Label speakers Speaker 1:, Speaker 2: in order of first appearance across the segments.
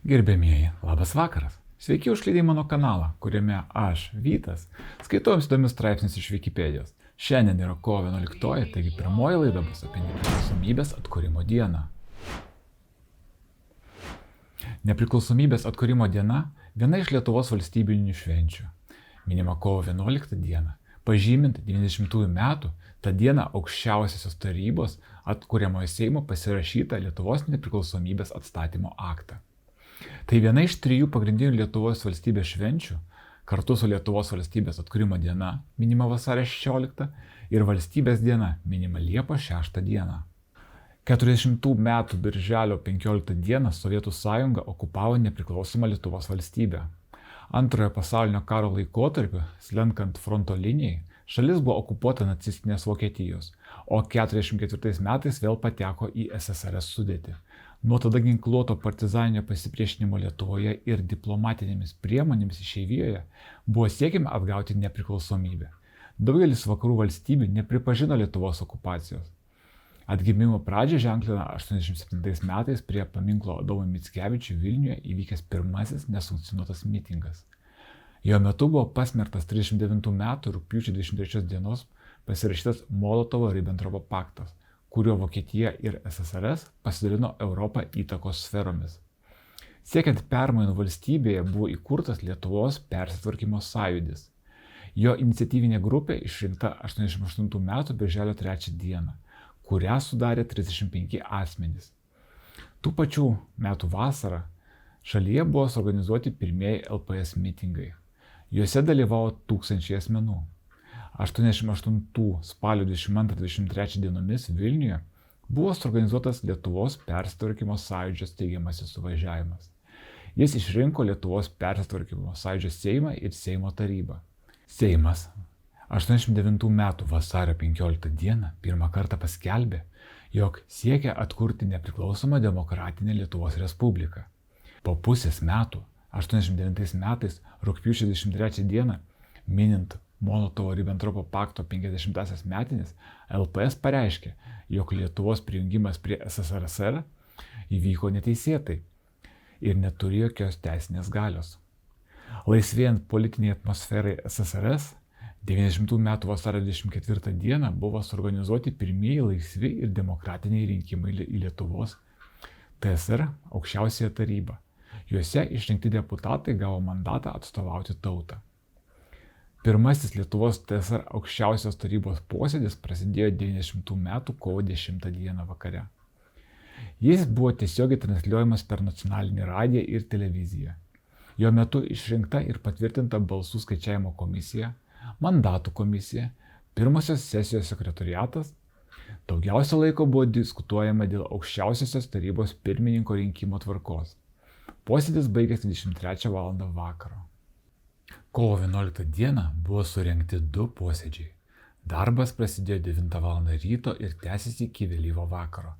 Speaker 1: Gerbėmieji, labas vakaras. Sveiki užklydę į mano kanalą, kuriame aš, Vytas, skaitau jums įdomius straipsnius iš Wikipedijos. Šiandien yra kovo 11, taigi pirmoji laida bus apie nepriklausomybės atkūrimo dieną. Nepriklausomybės atkūrimo diena – viena iš Lietuvos valstybinių švenčių. Minima kovo 11 dieną. Pažymint 90-ųjų metų, tą dieną aukščiausiosios tarybos atkuriamojo Seimo pasirašyta Lietuvos nepriklausomybės atstatymo aktą. Tai viena iš 3 pagrindinių Lietuvos valstybės švenčių, kartu su Lietuvos valstybės atkūrimo diena, minima vasario 16, ir valstybės diena, minima Liepos 6 dieną. 40 metų birželio 15 dieną Sovietų sąjunga okupavo nepriklausomą Lietuvos valstybę. Antrojo pasaulinio karo laikotarpiu, slenkant fronto linijai, šalis buvo okupuota nacistinės Vokietijos, o 1944 metais vėl pateko į SSRS sudėtį. Nuo tada ginkluoto partizaninio pasipriešinimo Lietuvoje ir diplomatinėmis priemonėmis išeivijoje buvo siekiama atgauti nepriklausomybę. Daugelis vakarų valstybių nepripažino Lietuvos okupacijos. Atgimimo pradžią ženklina 1987 metais prie paminklo Adomui Mickevičiui Vilniuje įvykęs pirmasis nesankcionuotas mitingas. Jo metu buvo pasmerktas 1939 metų rugpjūčio 23 dienos pasirašytas Molotovo-Ribentropo paktas, kuriuo Vokietija ir SSRS pasidalino Europą įtakos sferomis. Siekiant permainų valstybėje buvo įkurtas Lietuvos persitvarkymo sąjūdis. Jo iniciatyvinė grupė išrinkta 1988 metų birželio 3 dieną, kurią sudarė 35 asmenys. Tų pačių metų vasarą šalyje buvo suorganizuoti pirmieji LPS mitingai. Juose dalyvavo tūkstančiai asmenų. 88 spalio 22-23 dienomis Vilniuje buvo suorganizuotas Lietuvos persitvarkymo sąjūdžio steigiamasis suvažiavimas. Jis išrinko Lietuvos persitvarkymo sąjūdžio Seimą ir Seimo tarybą. Seimas 89 metų vasario 15 dieną pirmą kartą paskelbė, jog siekia atkurti nepriklausomą demokratinę Lietuvos Respubliką. Po pusės metų, 89 metais, rugpjūčio 23 dieną, minint Molotovo-Ribentropo pakto 50-asias metinės, LPS pareiškė, jog Lietuvos prijungimas prie SSRS įvyko neteisėtai ir neturi jokios teisinės galios. Laisvėjant politiniai atmosferai SSRS, 90 metų vasario 24 dieną buvo suorganizuoti pirmieji laisvi ir demokratiniai rinkimai į Lietuvos TSR aukščiausiąją tarybą. Juose išrinkti deputatai gavo mandatą atstovauti tautą. Pirmasis Lietuvos TSR aukščiausios tarybos posėdis prasidėjo 90 metų kovo 10 dieną vakare. Jis buvo tiesiogiai transliuojamas per nacionalinį radiją ir televiziją. Jo metu išrinkta ir patvirtinta balsų skaičiavimo komisija, mandatų komisija, pirmosios sesijos sekretoriatas. Daugiausia laiko buvo diskutuojama dėl aukščiausiosios tarybos pirmininko rinkimo tvarkos. Posėdis baigėsi 23 val. Vakaro. Kovo 11 dieną buvo surengti 2 posėdžiai. Darbas prasidėjo 9 val. Ryto ir tęsėsi iki vėlyvo vakaro.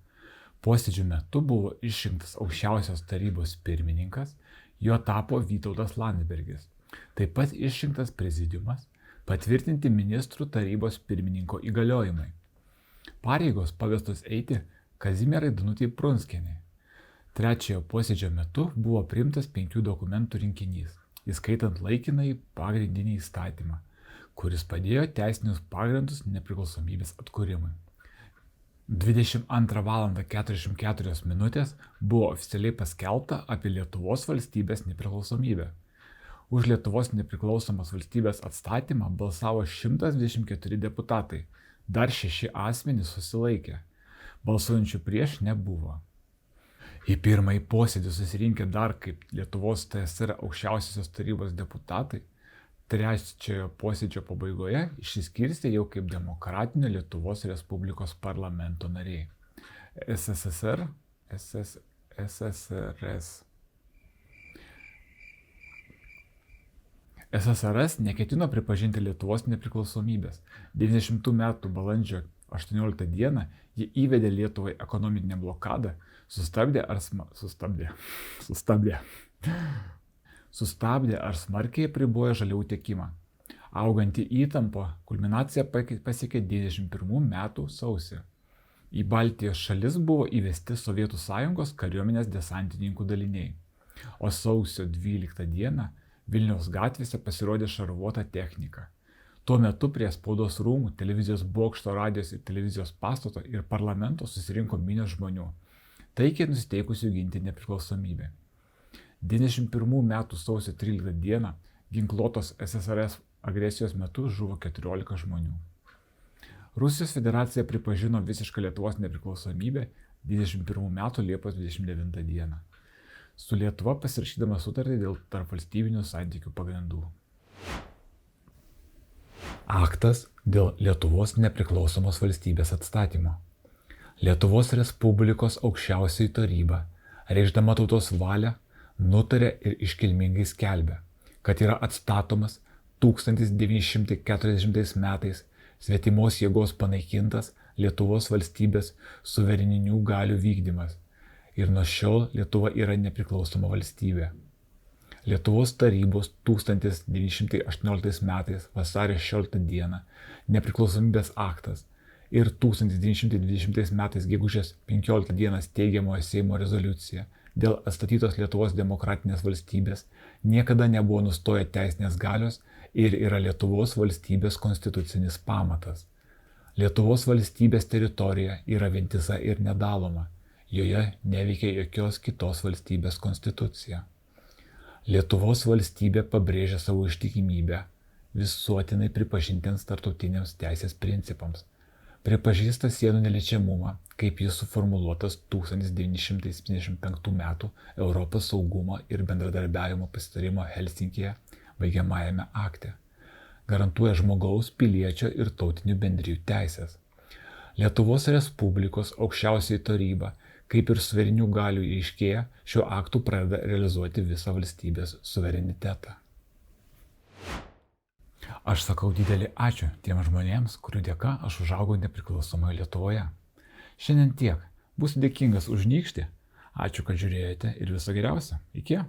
Speaker 1: Posėdžių metu buvo išrinktas aukščiausios tarybos pirmininkas, jo tapo Vytautas Landsbergis. Taip pat išrinktas prezidiumas, patvirtinti ministrų tarybos pirmininko įgaliojimai. Pareigos pavestos eiti Kazimierai Danutei Prunskienei. Trečiojo posėdžio metu buvo priimtas 5 dokumentų rinkinys, įskaitant laikinąjį pagrindinį įstatymą, kuris padėjo teisinius pagrindus nepriklausomybės atkūrimui. 22 val. 44 minutės buvo oficialiai paskelbta apie Lietuvos valstybės nepriklausomybę. Už Lietuvos nepriklausomos valstybės atstatymą balsavo 124 deputatai, dar 6 asmenys susilaikė. Balsuojančių prieš nebuvo. Į pirmąjį posėdį susirinkę dar kaip Lietuvos TSR aukščiausiosios tarybos deputatai, trečiojo posėdžio pabaigoje išsiskirstė jau kaip demokratinio Lietuvos Respublikos parlamento nariai. SSRS neketino pripažinti Lietuvos nepriklausomybės. 90 metų balandžio 18 dieną ji įvedė Lietuvai ekonominę blokadą, sustabdė ar smarkiai apribojo žaliavų tiekimą. Auganti įtampa kulminacija pasiekė 91 metų sausį. Į Baltijos šalis buvo įvesti Sovietų sąjungos kariuomenės desantininkų daliniai. O sausio 12 dieną Vilniaus gatvėse pasirodė šarvuota technika. Tuo metu prie spaudos rūmų, televizijos bokšto, radijos ir televizijos pastato ir parlamento susirinko minios žmonių, taikiai nusiteikusių ginti nepriklausomybę. 91 metų sausio 13 dieną ginkluotos SSRS agresijos metu žuvo 14 žmonių. Rusijos federacija pripažino visišką Lietuvos nepriklausomybę 21 metų Liepos 29 dieną, su Lietuva pasirašydama sutartį dėl tarpvalstybinių santykių pagrindų. Aktas dėl Lietuvos nepriklausomos valstybės atstatymo. Lietuvos Respublikos aukščiausioji taryba, reikšdama tautos valią, nutarė ir iškilmingai skelbė, kad yra atstatomas 1940 metais svetimos jėgos panaikintas Lietuvos valstybės suvereninių galių vykdymas ir nuo šiol Lietuva yra nepriklausoma valstybė. Lietuvos tarybos 1918 metais vasario 16 dieną nepriklausomybės aktas ir 1920 metais gegužės 15 dieną steigiamojo Seimo rezoliucija dėl atstatytos Lietuvos demokratinės valstybės niekada nebuvo nustoję teisinės galios ir yra Lietuvos valstybės konstitucinis pamatas. Lietuvos valstybės teritorija yra vientisa ir nedaloma, joje neveikia jokios kitos valstybės konstitucija. Lietuvos valstybė pabrėžia savo ištikimybę visuotinai pripažintiems tarptautiniams teisės principams, pripažįsta sienų neliečiamumą, kaip jis suformuluotas 1975 m. Europos saugumo ir bendradarbiavimo pasitarimo Helsinkyje baigiamajame akte, garantuoja žmogaus, piliečio ir tautinių bendrijų teisės. Lietuvos Respublikos aukščiausioji taryba, kaip ir suverenių galių reiškėja, šiuo aktu pradeda realizuoti visą valstybės suverenitetą. Aš sakau didelį ačiū tiems žmonėms, kurių dėka aš užaugau nepriklausomoje Lietuvoje. Šiandien tiek. Būsiu dėkingas už nykštį. Ačiū, kad žiūrėjote ir viso geriausio. Iki.